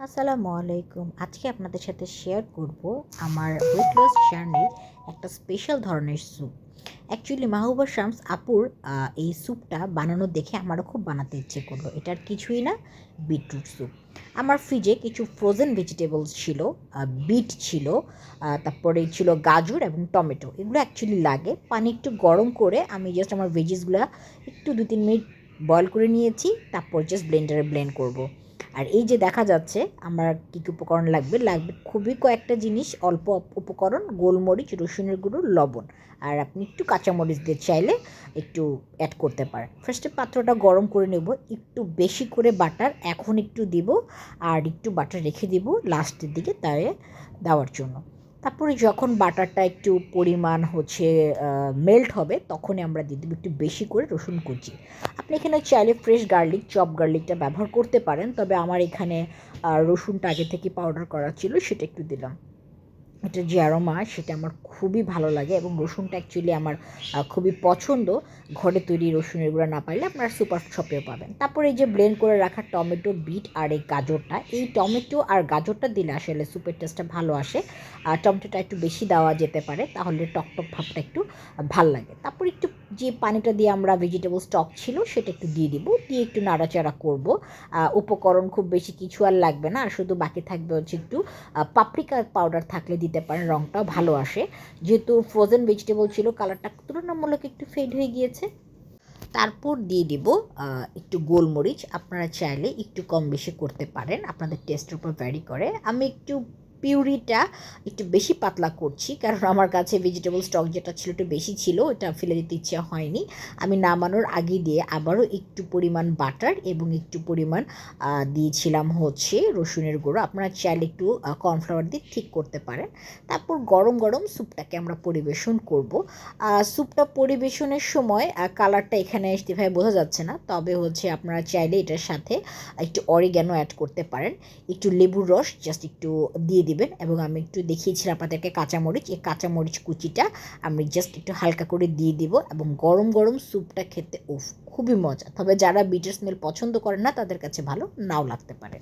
আসসালামু আলাইকুম। আজকে আপনাদের সাথে শেয়ার করব আমার ওয়েট লস জার্নির একটা স্পেশাল ধরনের স্যুপ। অ্যাকচুয়ালি মাহবুবা শামস আপুর এই স্যুপটা বানানো দেখে আমারও খুব বানাতে ইচ্ছে করলো। এটা আর কিছুই না, বিটরুট স্যুপ। আমার ফ্রিজে কিছু ফ্রোজেন ভেজিটেবলস ছিল, বিট ছিল, তারপরে ছিল গাজর এবং টমেটো। এগুলো অ্যাকচুয়ালি লাগে। পানি একটু গরম করে আমি জাস্ট আমার ভেজিসগুলা একটু ২-৩ মিনিট বয়েল করে নিয়েছি। তারপর জাস্ট ব্লেন্ডারে ব্লেন্ড করব। আর এই যে দেখা যাচ্ছে আমার কী কী উপকরণ লাগবে খুবই কয়েকটা জিনিস, অল্প উপকরণ: গোলমরিচ, রসুনের গুঁড়ো, লবণ। আর আপনি একটু কাঁচামরিচ দিয়ে চাইলে একটু অ্যাড করতে পারেন। ফার্স্টে পাত্রটা গরম করে নেব, একটু বেশি করে বাটার এখন একটু দিব, আর একটু বাটার রেখে দিব লাস্টের দিকে তারে দেওয়ার জন্য। তারপরে যখন বাটারটা একটু পরিমাণ মেল্ট হবে, তখনই আমরা দিয়ে দেবো একটু বেশি করে রসুন কুচি। আপনি এখানে চাইলে ফ্রেশ গার্লিক, চপ গার্লিকটা ব্যবহার করতে পারেন, তবে আমার এখানে রসুনটা আগে থেকে পাউডার করা ছিল, সেটা একটু দিলাম। এটার যে অ্যারোমা সেটা আমার খুবই ভালো লাগে, এবং রসুনটা অ্যাকচুয়ালি আমার খুবই পছন্দ। ঘরে তৈরি রসুনের গুঁড়া না পাইলে আপনারা সুপার শপেও পাবেন। তারপরে এই যে ব্লেন্ড করে রাখা টমেটো, বিট আর এই গাজরটা, এই টমেটো আর গাজরটা দিলে আসলে স্যুপের টেস্টটা ভালো আসে। আর টমেটোটা একটু বেশি দেওয়া যেতে পারে, তাহলে টকটক ভাবটা একটু ভাল লাগে। তারপর একটু যে পানিটা দিয়ে আমরা ভেজিটেবল স্টক ছিল সেটা একটু দিয়ে দিব, দিয়ে একটু নাড়াচাড়া করব। উপকরণ খুব বেশি কিছু আর লাগবে না, আর শুধু বাকি থাকবে হচ্ছে একটু পাপরিকা পাউডার থাকলে দিতে পারেন, রঙটাও ভালো আসে। যেহেতু ফ্রোজেন ভেজিটেবল ছিল, কালারটা তুলনামূলক একটু ফেড হয়ে গিয়েছে। তারপর দিয়ে দিব একটু গোলমরিচ। আপনারা চাইলে একটু কম বেশি করতে পারেন, আপনাদের টেস্টের উপর ভ্যারি করে। আমি একটু পিউরিটা একটু বেশি পাতলা করছি, কারণ আমার কাছে ভেজিটেবল স্টক যেটা ছিল একটু বেশি ছিল, ওটা ফেলে দিতে ইচ্ছা হয়নি। আমি নামানোর আগে দিয়ে আবারও একটু পরিমাণ বাটার এবং একটু পরিমাণ দিয়েছিলাম রসুনের গুঁড়ো। আপনারা চাইলে একটু কর্নফ্লাওয়ার দিয়ে ঠিক করতে পারেন। তারপর গরম গরম স্যুপটাকে আমরা পরিবেশন করব। স্যুপটা পরিবেশনের সময় কালারটা এখানে সেভাবে বোঝা যাচ্ছে না, তবে আপনারা চাইলে এটার সাথে একটু অরিগ্যানো অ্যাড করতে পারেন, একটু লেবুর রস জাস্ট একটু দিয়ে দিবেন, এবং আমি একটু দেখিয়েছিলাম আপনাদেরকে কাঁচামরিচ, এই কাঁচামরিচ কুচিটা আমি জাস্ট একটু হালকা করে দিয়ে দিব, এবং গরম গরম স্যুপটা খেতে খুবই মজা। তবে যারা বিটার স্মেল পছন্দ করেন না, তাদের কাছে ভালো নাও লাগতে পারে।